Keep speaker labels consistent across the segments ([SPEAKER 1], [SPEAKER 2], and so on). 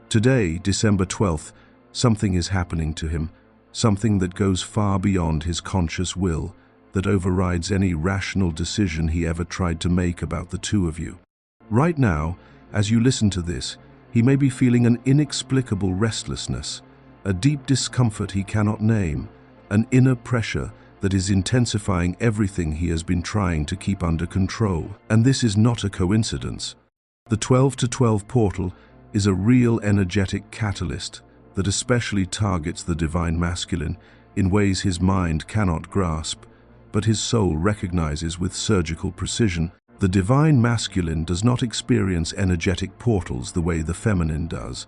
[SPEAKER 1] Today, December 12th, something is happening to him, something that goes far beyond his conscious will, that overrides any rational decision he ever tried to make about the two of you. Right now, as you listen to this, he may be feeling an inexplicable restlessness, a deep discomfort he cannot name, an inner pressure that is intensifying everything he has been trying to keep under control. And this is not a coincidence. The 12 to 12 portal is a real energetic catalyst that especially targets the divine masculine in ways his mind cannot grasp, but his soul recognizes with surgical precision. The divine masculine does not experience energetic portals the way the feminine does.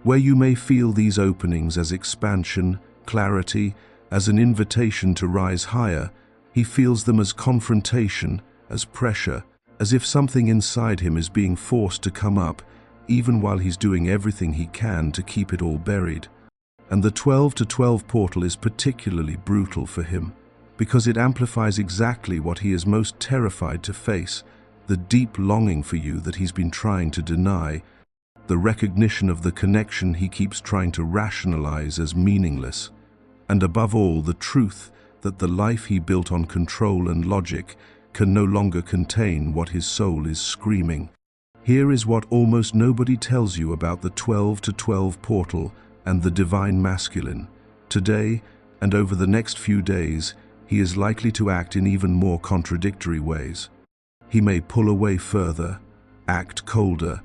[SPEAKER 1] Where you may feel these openings as expansion, clarity, as an invitation to rise higher, he feels them as confrontation, as pressure, as if something inside him is being forced to come up, even while he's doing everything he can to keep it all buried. And the 12 to 12 portal is particularly brutal for him, because it amplifies exactly what he is most terrified to face, the deep longing for you that he's been trying to deny, the recognition of the connection he keeps trying to rationalize as meaningless, and above all, the truth that the life he built on control and logic can no longer contain what his soul is screaming. Here is what almost nobody tells you about the 12 to 12 portal and the divine masculine. Today, and over the next few days, he is likely to act in even more contradictory ways. He may pull away further, act colder,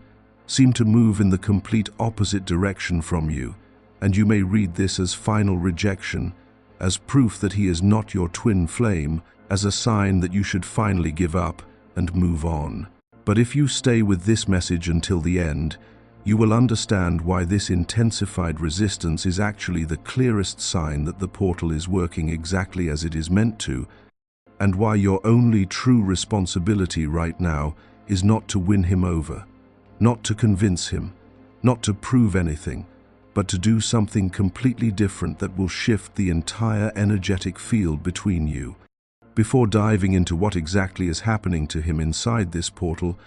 [SPEAKER 1] seem to move in the complete opposite direction from you, and you may read this as final rejection, as proof that he is not your twin flame, as a sign that you should finally give up and move on. But if you stay with this message until the end, you will understand why this intensified resistance is actually the clearest sign that the portal is working exactly as it is meant to, and why your only true responsibility right now is not to win him over, not to convince him, not to prove anything, but to do something completely different that will shift the entire energetic field between you. Before diving into what exactly is happening to him inside this portal,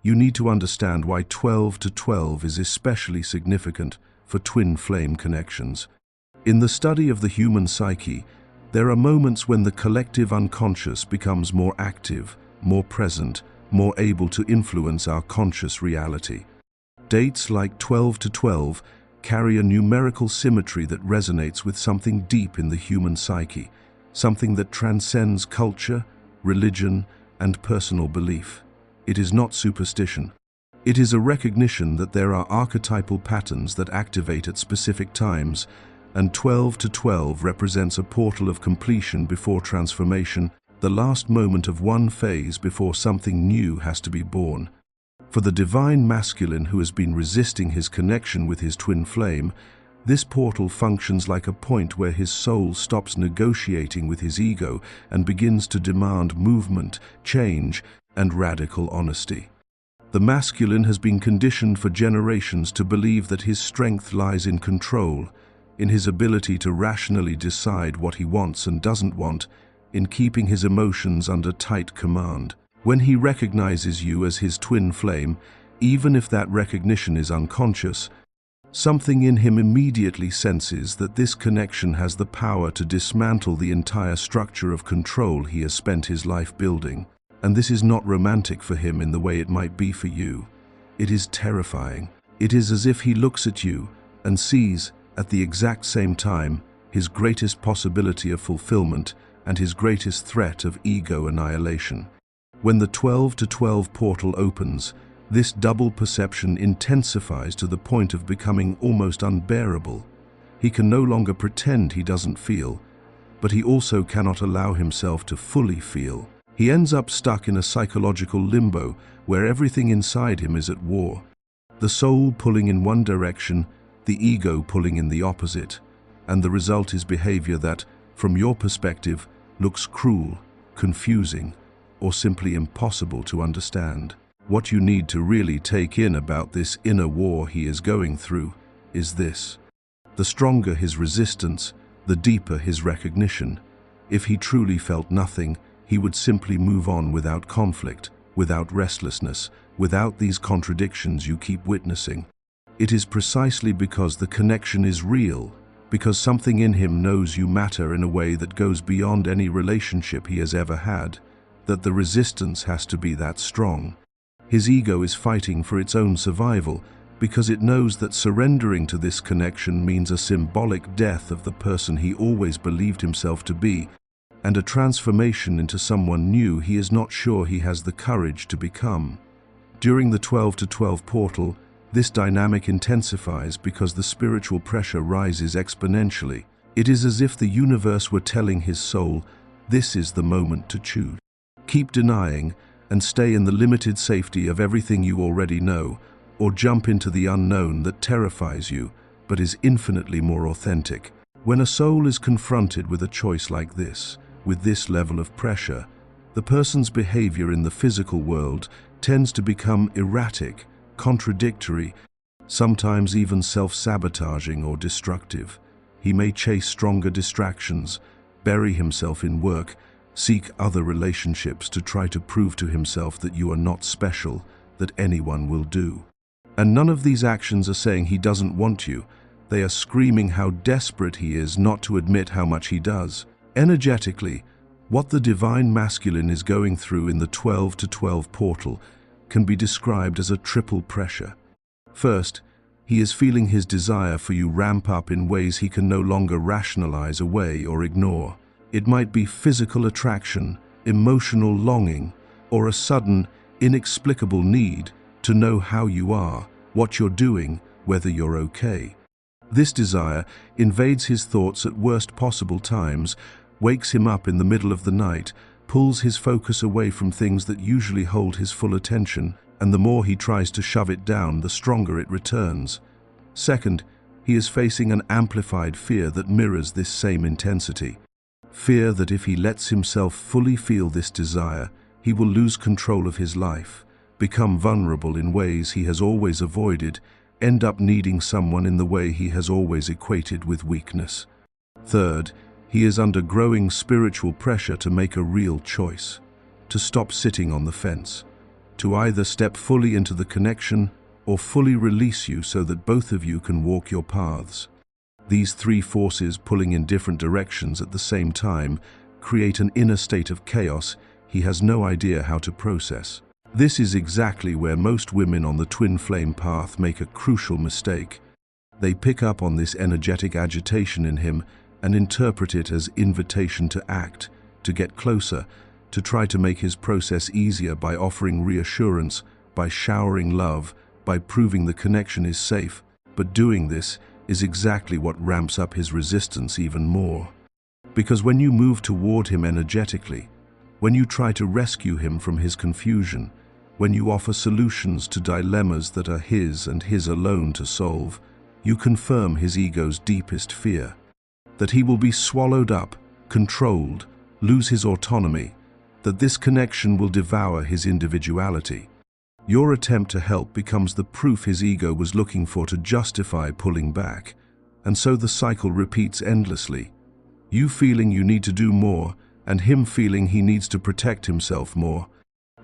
[SPEAKER 1] you need to understand why 12 to 12 is especially significant for twin flame connections. In the study of the human psyche, there are moments when the collective unconscious becomes more active, more present, more able to influence our conscious reality. Dates like 12 to 12 carry a numerical symmetry that resonates with something deep in the human psyche, something that transcends culture, religion, and personal belief. It is not superstition. It is a recognition that there are archetypal patterns that activate at specific times, and 12 to 12 represents a portal of completion before transformation, the last moment of one phase before something new has to be born. For the divine masculine who has been resisting his connection with his twin flame, this portal functions like a point where his soul stops negotiating with his ego and begins to demand movement, change, and radical honesty. The masculine has been conditioned for generations to believe that his strength lies in control, in his ability to rationally decide what he wants and doesn't want, in keeping his emotions under tight command. When he recognizes you as his twin flame, even if that recognition is unconscious, something in him immediately senses that this connection has the power to dismantle the entire structure of control he has spent his life building. And this is not romantic for him in the way it might be for you. It is terrifying. It is as if he looks at you and sees, at the exact same time, his greatest possibility of fulfillment and his greatest threat of ego annihilation. When the 12 to 12 portal opens, this double perception intensifies to the point of becoming almost unbearable. He can no longer pretend he doesn't feel, but he also cannot allow himself to fully feel. He ends up stuck in a psychological limbo where everything inside him is at war. The soul pulling in one direction, the ego pulling in the opposite, and the result is behavior that, from your perspective, looks cruel, confusing, or simply impossible to understand. What you need to really take in about this inner war he is going through is this. The stronger his resistance, the deeper his recognition. If he truly felt nothing, he would simply move on without conflict, without restlessness, without these contradictions you keep witnessing. It is precisely because the connection is real, because something in him knows you matter in a way that goes beyond any relationship he has ever had, that the resistance has to be that strong. His ego is fighting for its own survival, because it knows that surrendering to this connection means a symbolic death of the person he always believed himself to be, and a transformation into someone new he is not sure he has the courage to become. During the 12 to 12 portal, this dynamic intensifies because the spiritual pressure rises exponentially. It is as if the universe were telling his soul, this is the moment to choose. Keep denying and stay in the limited safety of everything you already know, or jump into the unknown that terrifies you, but is infinitely more authentic. When a soul is confronted with a choice like this, with this level of pressure, the person's behavior in the physical world tends to become erratic, contradictory, sometimes even self-sabotaging or destructive. He may chase stronger distractions, bury himself in work, seek other relationships to try to prove to himself that you are not special, that anyone will do. And none of these actions are saying he doesn't want you. They are screaming how desperate he is not to admit how much he does. Energetically, what the divine masculine is going through in the 12 to 12 portal can be described as a triple pressure. First, he is feeling his desire for you ramp up in ways he can no longer rationalize away or ignore. It might be physical attraction, emotional longing, or a sudden, inexplicable need to know how you are, what you're doing, whether you're okay. This desire invades his thoughts at worst possible times, wakes him up in the middle of the night, pulls his focus away from things that usually hold his full attention, and the more he tries to shove it down, the stronger it returns. Second, he is facing an amplified fear that mirrors this same intensity. Fear that if he lets himself fully feel this desire, he will lose control of his life, become vulnerable in ways he has always avoided, end up needing someone in the way he has always equated with weakness. Third, he is under growing spiritual pressure to make a real choice, to stop sitting on the fence, to either step fully into the connection or fully release you so that both of you can walk your paths. These three forces pulling in different directions at the same time create an inner state of chaos he has no idea how to process. This is exactly where most women on the twin flame path make a crucial mistake. They pick up on this energetic agitation in him and interpret it as invitation to act, to get closer, to try to make his process easier by offering reassurance, by showering love, by proving the connection is safe. But doing this is exactly what ramps up his resistance even more. Because when you move toward him energetically, when you try to rescue him from his confusion, when you offer solutions to dilemmas that are his and his alone to solve, you confirm his ego's deepest fear, that he will be swallowed up, controlled, lose his autonomy, that this connection will devour his individuality. Your attempt to help becomes the proof his ego was looking for to justify pulling back, and so the cycle repeats endlessly. You feeling you need to do more, and him feeling he needs to protect himself more.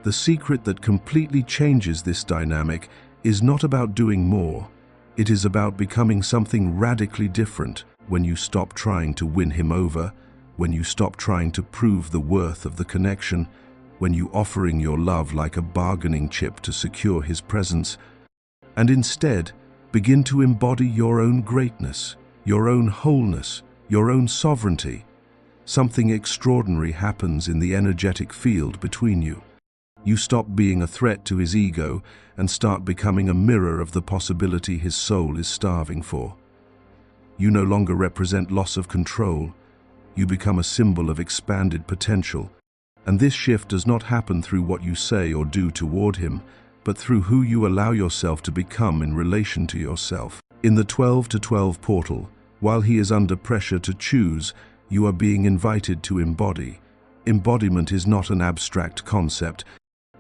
[SPEAKER 1] The secret that completely changes this dynamic is not about doing more. It is about becoming something radically different when you stop trying to win him over, when you stop trying to prove the worth of the connection, when you offering your love like a bargaining chip to secure his presence, and instead begin to embody your own greatness, your own wholeness, your own sovereignty. Something extraordinary happens in the energetic field between you. You stop being a threat to his ego and start becoming a mirror of the possibility his soul is starving for. You no longer represent loss of control. You become a symbol of expanded potential. And this shift does not happen through what you say or do toward him, but through who you allow yourself to become in relation to yourself. In the 12 to 12 portal, while he is under pressure to choose, you are being invited to embody. Embodiment is not an abstract concept.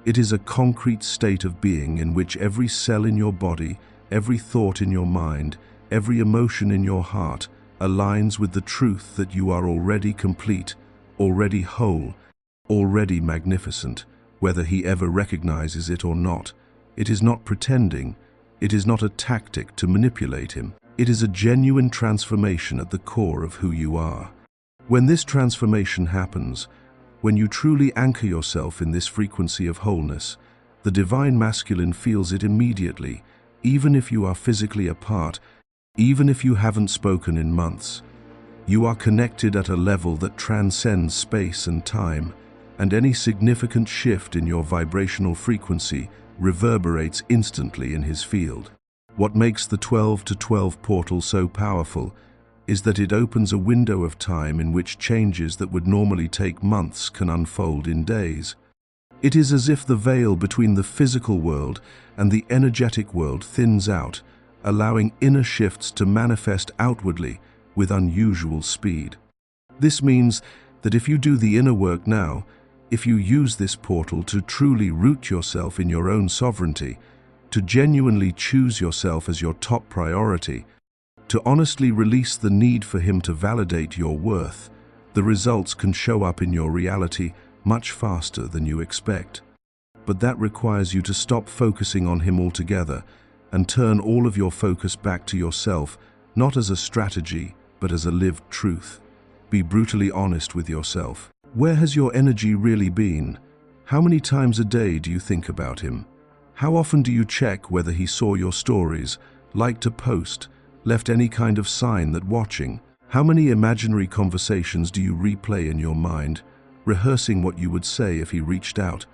[SPEAKER 1] It is a concrete state of being in which every cell in your body, every thought in your mind, every emotion in your heart aligns with the truth that you are already complete, already whole, already magnificent, whether he ever recognizes it or not. It is not pretending, It is not a tactic to manipulate him. It is a genuine transformation at the core of who you are. When this transformation happens, when you truly anchor yourself in this frequency of wholeness, the divine masculine feels it immediately, even if you are physically apart, even if you haven't spoken in months. You are connected at a level that transcends space and time, and any significant shift in your vibrational frequency reverberates instantly in his field. What makes the 12 to 12 portal so powerful is that it opens a window of time in which changes that would normally take months can unfold in days. It is as if the veil between the physical world and the energetic world thins out, allowing inner shifts to manifest outwardly with unusual speed. This means that if you do the inner work now, if you use this portal to truly root yourself in your own sovereignty, to genuinely choose yourself as your top priority, to honestly release the need for him to validate your worth, the results can show up in your reality much faster than you expect. But that requires you to stop focusing on him altogether and turn all of your focus back to yourself, not as a strategy, but as a lived truth. Be brutally honest with yourself. Where has your energy really been? How many times a day do you think about him? How often do you check whether he saw your stories, liked a post, left any kind of sign that watching? How many imaginary conversations do you replay in your mind, rehearsing what you would say if he reached out?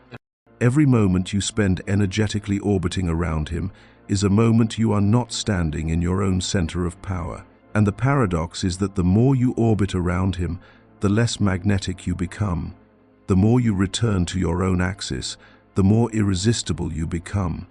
[SPEAKER 1] Every moment you spend energetically orbiting around him is a moment you are not standing in your own center of power. And the paradox is that the more you orbit around him, the less magnetic you become. The more you return to your own axis, the more irresistible you become.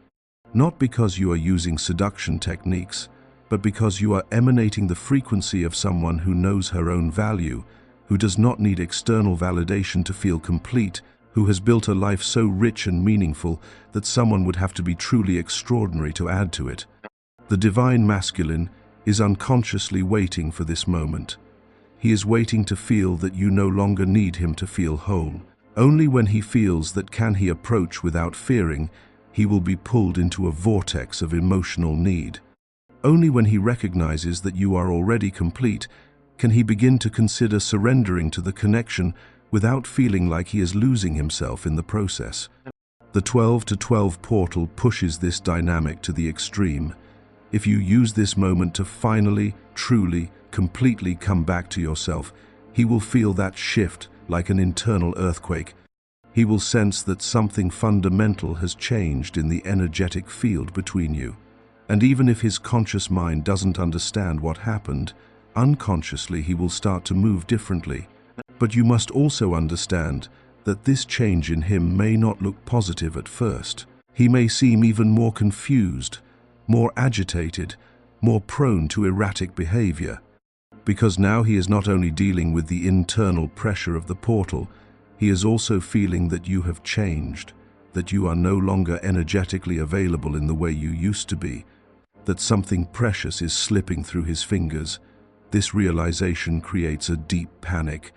[SPEAKER 1] Not because you are using seduction techniques, but because you are emanating the frequency of someone who knows her own value, who does not need external validation to feel complete, who has built a life so rich and meaningful that someone would have to be truly extraordinary to add to it. The divine masculine is unconsciously waiting for this moment. He is waiting to feel that you no longer need him to feel whole. Only when he feels that can he approach without fearing, he will be pulled into a vortex of emotional need. Only when he recognizes that you are already complete, can he begin to consider surrendering to the connection without feeling like he is losing himself in the process. The 12 to 12 portal pushes this dynamic to the extreme. If you use this moment to finally, truly, completely come back to yourself, he will feel that shift like an internal earthquake. He will sense that something fundamental has changed in the energetic field between you. And even if his conscious mind doesn't understand what happened, unconsciously he will start to move differently. But you must also understand that this change in him may not look positive at first. He may seem even more confused, more agitated, more prone to erratic behavior. Because now he is not only dealing with the internal pressure of the portal, he is also feeling that you have changed, that you are no longer energetically available in the way you used to be, that something precious is slipping through his fingers. This realization creates a deep panic.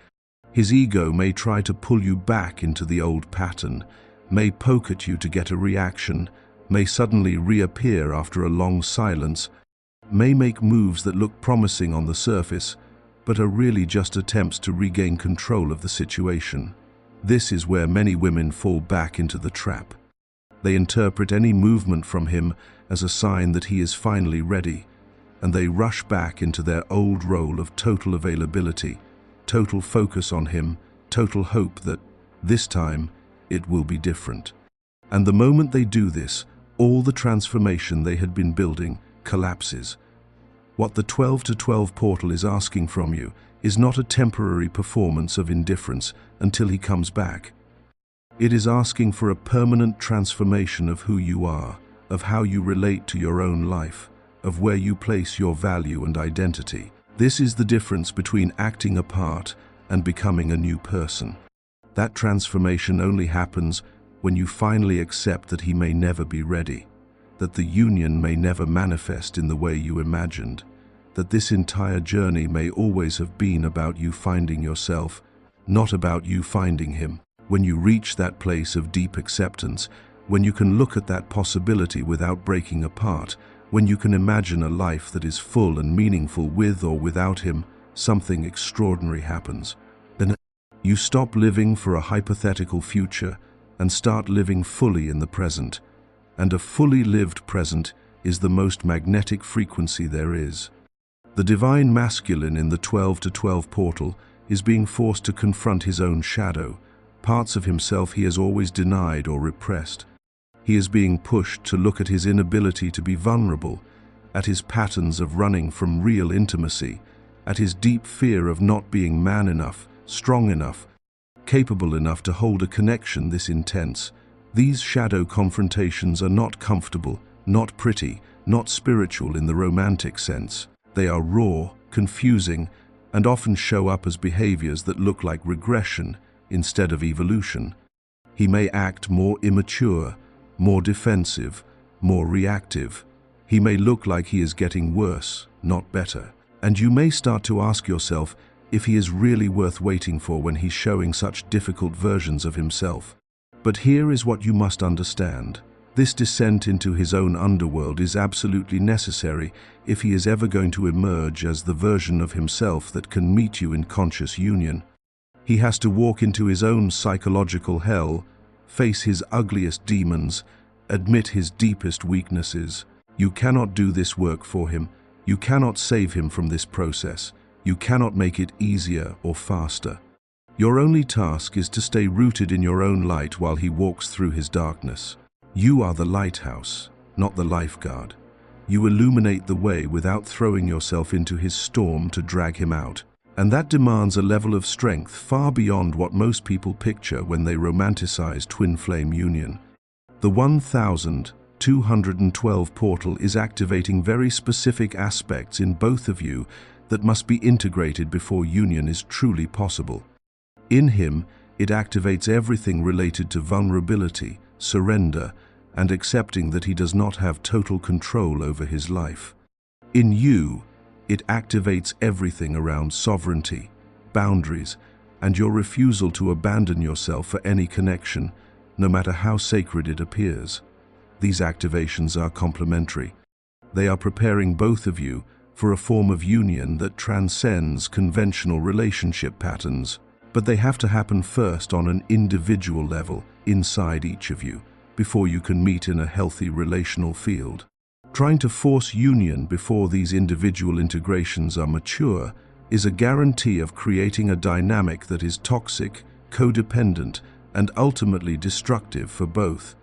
[SPEAKER 1] His ego may try to pull you back into the old pattern, may poke at you to get a reaction, may suddenly reappear after a long silence, may make moves that look promising on the surface, but are really just attempts to regain control of the situation. This is where many women fall back into the trap. They interpret any movement from him as a sign that he is finally ready, and they rush back into their old role of total availability, total focus on him, total hope that, this time, it will be different. And the moment they do this, all the transformation they had been building collapses. What the 12 to 12 portal is asking from you is not a temporary performance of indifference until he comes back. It is asking for a permanent transformation of who you are, of how you relate to your own life, of where you place your value and identity. This is the difference between acting a part and becoming a new person. That transformation only happens when you finally accept that he may never be ready, that the union may never manifest in the way you imagined, that this entire journey may always have been about you finding yourself, not about you finding him. When you reach that place of deep acceptance, when you can look at that possibility without breaking apart, when you can imagine a life that is full and meaningful with or without him, something extraordinary happens. Then you stop living for a hypothetical future and start living fully in the present. And a fully lived present is the most magnetic frequency there is. The divine masculine in the 12 to 12 portal is being forced to confront his own shadow, parts of himself he has always denied or repressed. He is being pushed to look at his inability to be vulnerable, at his patterns of running from real intimacy, at his deep fear of not being man enough, strong enough, capable enough to hold a connection this intense. These shadow confrontations are not comfortable, not pretty, not spiritual in the romantic sense. They are raw, confusing, and often show up as behaviors that look like regression instead of evolution. He may act more immature, more defensive, more reactive. He may look like he is getting worse, not better. And you may start to ask yourself if he is really worth waiting for when he's showing such difficult versions of himself. But here is what you must understand. This descent into his own underworld is absolutely necessary if he is ever going to emerge as the version of himself that can meet you in conscious union. He has to walk into his own psychological hell, face his ugliest demons, admit his deepest weaknesses. You cannot do this work for him. You cannot save him from this process. You cannot make it easier or faster. Your only task is to stay rooted in your own light while he walks through his darkness. You are the lighthouse, not the lifeguard. You illuminate the way without throwing yourself into his storm to drag him out. And that demands a level of strength far beyond what most people picture when they romanticize twin flame union. The 1212 portal is activating very specific aspects in both of you that must be integrated before union is truly possible. In him, it activates everything related to vulnerability, surrender, and accepting that he does not have total control over his life. In you, it activates everything around sovereignty, boundaries, and your refusal to abandon yourself for any connection, no matter how sacred it appears. These activations are complementary. They are preparing both of you for a form of union that transcends conventional relationship patterns. But they have to happen first on an individual level inside each of you, before you can meet in a healthy relational field. Trying to force union before these individual integrations are mature is a guarantee of creating a dynamic that is toxic, codependent, and ultimately destructive for both.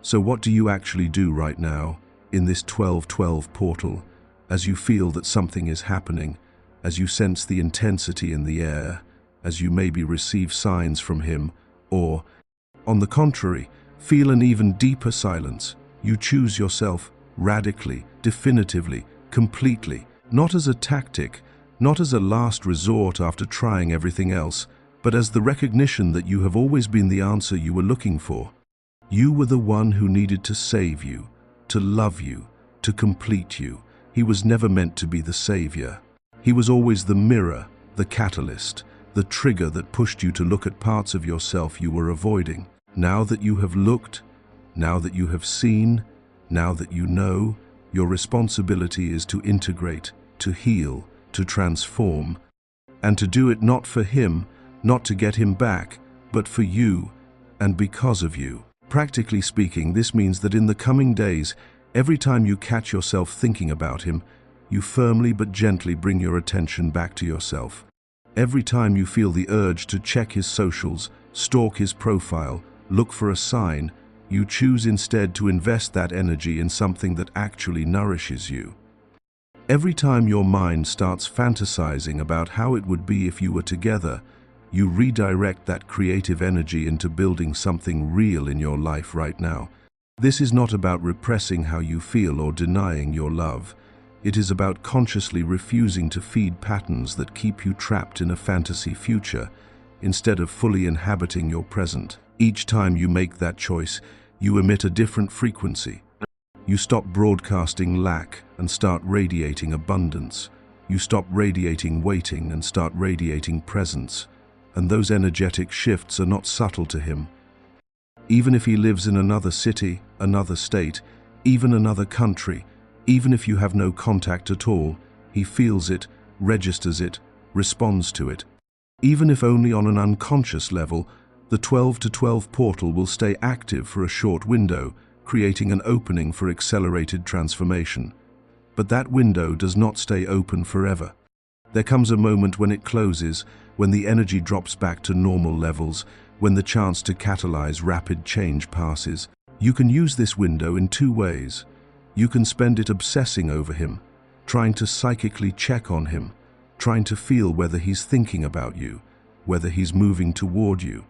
[SPEAKER 1] So what do you actually do right now, in this 1212 portal, as you feel that something is happening, as you sense the intensity in the air, as you maybe receive signs from him, or, on the contrary, feel an even deeper silence? You choose yourself radically, definitively, completely, not as a tactic, not as a last resort after trying everything else, but as the recognition that you have always been the answer you were looking for. You were the one who needed to save you, to love you, to complete you. He was never meant to be the savior. He was always the mirror, the catalyst, the trigger that pushed you to look at parts of yourself you were avoiding. Now that you have looked, now that you have seen, now that you know, your responsibility is to integrate, to heal, to transform, and to do it not for him, not to get him back, but for you, and because of you. Practically speaking, this means that in the coming days, every time you catch yourself thinking about him, you firmly but gently bring your attention back to yourself. Every time you feel the urge to check his socials, stalk his profile, look for a sign, you choose instead to invest that energy in something that actually nourishes you. Every time your mind starts fantasizing about how it would be if you were together, you redirect that creative energy into building something real in your life right now. This is not about repressing how you feel or denying your love. It is about consciously refusing to feed patterns that keep you trapped in a fantasy future, instead of fully inhabiting your present. Each time you make that choice, you emit a different frequency. You stop broadcasting lack and start radiating abundance. You stop radiating waiting and start radiating presence. And those energetic shifts are not subtle to him. Even if he lives in another city, another state, even another country, even if you have no contact at all, he feels it, registers it, responds to it. Even if only on an unconscious level, the 12 to 12 portal will stay active for a short window, creating an opening for accelerated transformation. But that window does not stay open forever. There comes a moment when it closes, when the energy drops back to normal levels, when the chance to catalyze rapid change passes. You can use this window in two ways. You can spend it obsessing over him, trying to psychically check on him, trying to feel whether he's thinking about you, whether he's moving toward you.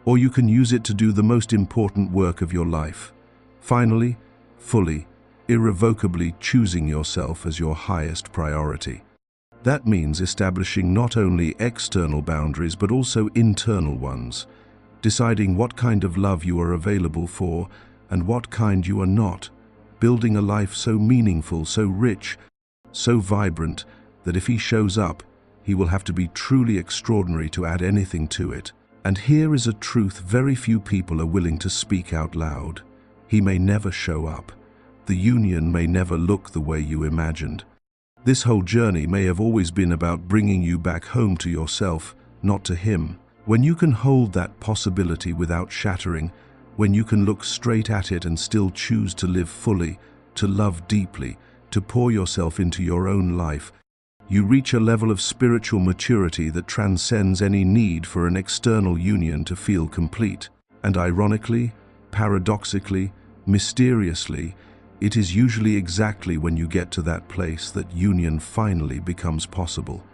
[SPEAKER 1] Or you can use it to do the most important work of your life. Finally, fully, irrevocably choosing yourself as your highest priority. That means establishing not only external boundaries but also internal ones, deciding what kind of love you are available for and what kind you are not, building a life so meaningful, so rich, so vibrant that if he shows up, he will have to be truly extraordinary to add anything to it. And here is a truth very few people are willing to speak out loud. He may never show up. The union may never look the way you imagined. This whole journey may have always been about bringing you back home to yourself, not to him. When you can hold that possibility without shattering, when you can look straight at it and still choose to live fully, to love deeply, to pour yourself into your own life, you reach a level of spiritual maturity that transcends any need for an external union to feel complete. And ironically, paradoxically, mysteriously, it is usually exactly when you get to that place that union finally becomes possible.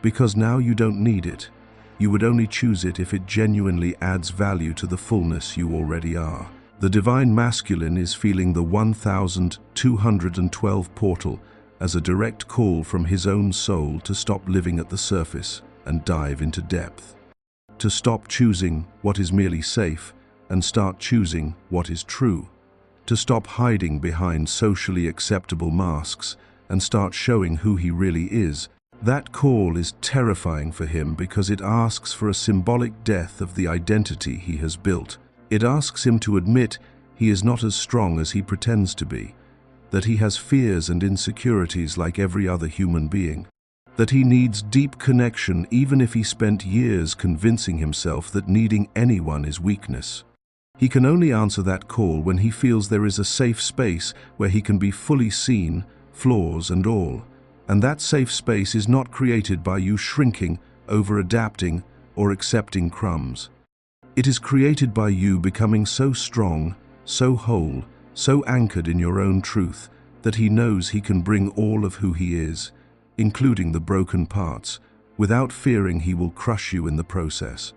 [SPEAKER 1] Because now you don't need it. You would only choose it if it genuinely adds value to the fullness you already are. The divine masculine is feeling the 1212 portal as a direct call from his own soul to stop living at the surface and dive into depth. To stop choosing what is merely safe and start choosing what is true. To stop hiding behind socially acceptable masks and start showing who he really is. That call is terrifying for him because it asks for a symbolic death of the identity he has built. It asks him to admit he is not as strong as he pretends to be, that he has fears and insecurities like every other human being, that he needs deep connection even if he spent years convincing himself that needing anyone is weakness. He can only answer that call when he feels there is a safe space where he can be fully seen, flaws and all. And that safe space is not created by you shrinking, over-adapting, or accepting crumbs. It is created by you becoming so strong, so whole, so anchored in your own truth, that he knows he can bring all of who he is, including the broken parts, without fearing he will crush you in the process.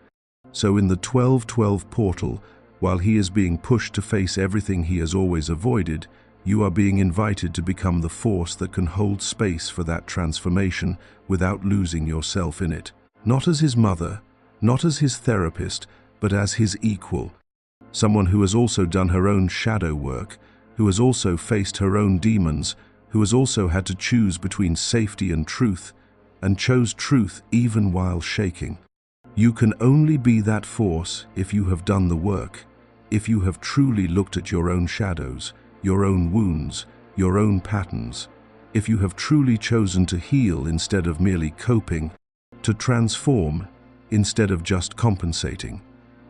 [SPEAKER 1] So in the 1212 portal, while he is being pushed to face everything he has always avoided, you are being invited to become the force that can hold space for that transformation without losing yourself in it. Not as his mother, not as his therapist, but as his equal. Someone who has also done her own shadow work, who has also faced her own demons, who has also had to choose between safety and truth, and chose truth even while shaking. You can only be that force if you have done the work, if you have truly looked at your own shadows, your own wounds, your own patterns, if you have truly chosen to heal instead of merely coping, to transform instead of just compensating.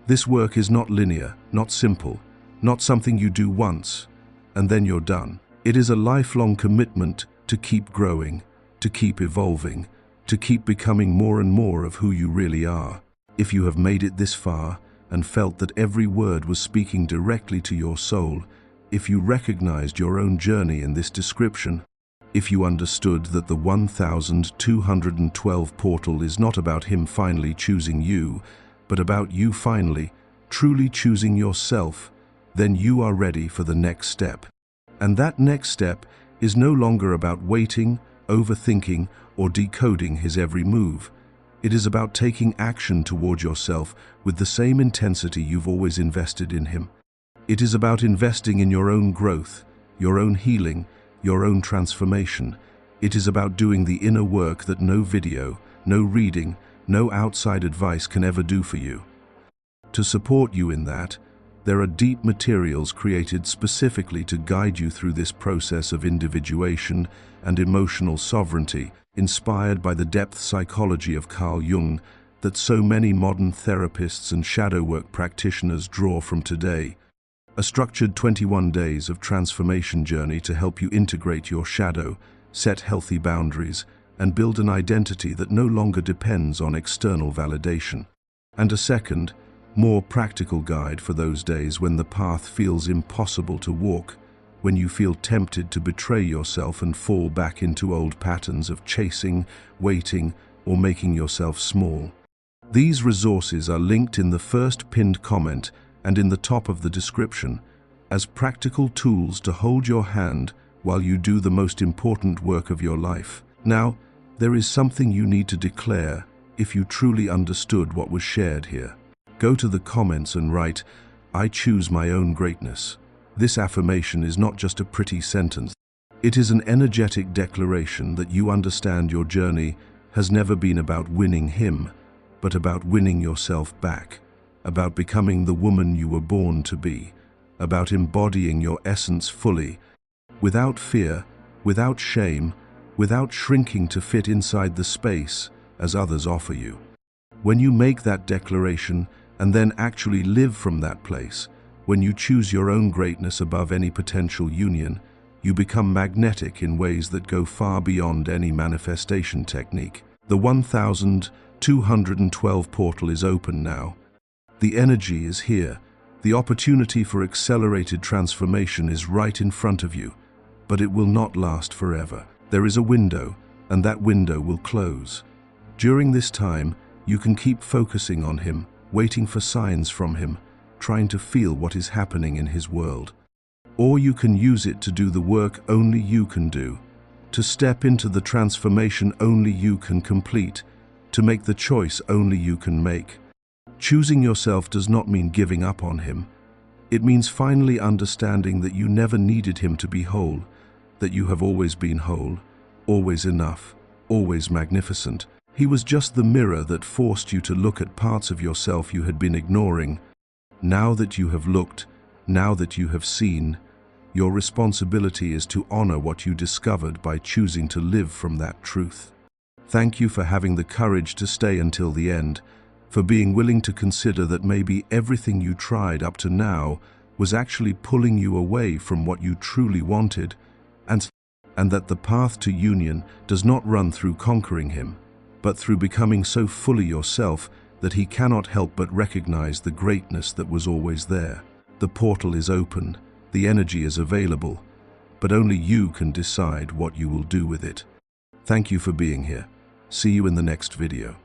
[SPEAKER 1] This work is not linear, not simple, not something you do once, and then you're done. It is a lifelong commitment to keep growing, to keep evolving, to keep becoming more and more of who you really are. If you have made it this far and felt that every word was speaking directly to your soul, if you recognized your own journey in this description, if you understood that the 1212 portal is not about him finally choosing you, but about you finally, truly choosing yourself, then you are ready for the next step. And that next step is no longer about waiting, overthinking, or decoding his every move. It is about taking action toward yourself with the same intensity you've always invested in him. It is about investing in your own growth, your own healing, your own transformation. It is about doing the inner work that no video, no reading, no outside advice can ever do for you. To support you in that, There are deep materials created specifically to guide you through this process of individuation and emotional sovereignty, inspired by the depth psychology of Carl Jung that so many modern therapists and shadow work practitioners draw from today. A structured 21 days of transformation journey to help you integrate your shadow, set healthy boundaries, and build an identity that no longer depends on external validation. And a second, more practical guide for those days when the path feels impossible to walk, when you feel tempted to betray yourself and fall back into old patterns of chasing, waiting, or making yourself small. These resources are linked in the first pinned comment and in the top of the description as practical tools to hold your hand while you do the most important work of your life. Now, there is something you need to declare if you truly understood what was shared here. Go to the comments and write, "I choose my own greatness." This affirmation is not just a pretty sentence. It is an energetic declaration that you understand your journey has never been about winning him, but about winning yourself back, about becoming the woman you were born to be, about embodying your essence fully, without fear, without shame, without shrinking to fit inside the space as others offer you. When you make that declaration and then actually live from that place, when you choose your own greatness above any potential union, you become magnetic in ways that go far beyond any manifestation technique. The 1212 portal is open now. The energy is here. The opportunity for accelerated transformation is right in front of you, but it will not last forever. There is a window, and that window will close. During this time, you can keep focusing on him, waiting for signs from him, trying to feel what is happening in his world. Or you can use it to do the work only you can do, to step into the transformation only you can complete, to make the choice only you can make. Choosing yourself does not mean giving up on him. It means finally understanding that you never needed him to be whole, that you have always been whole, always enough, always magnificent. He was just the mirror that forced you to look at parts of yourself you had been ignoring. Now that you have looked, now that you have seen, your responsibility is to honor what you discovered by choosing to live from that truth. Thank you for having the courage to stay until the end, for being willing to consider that maybe everything you tried up to now was actually pulling you away from what you truly wanted, and that the path to union does not run through conquering him, but through becoming so fully yourself that he cannot help but recognize the greatness that was always there. The portal is open, the energy is available, but only you can decide what you will do with it. Thank you for being here. See you in the next video.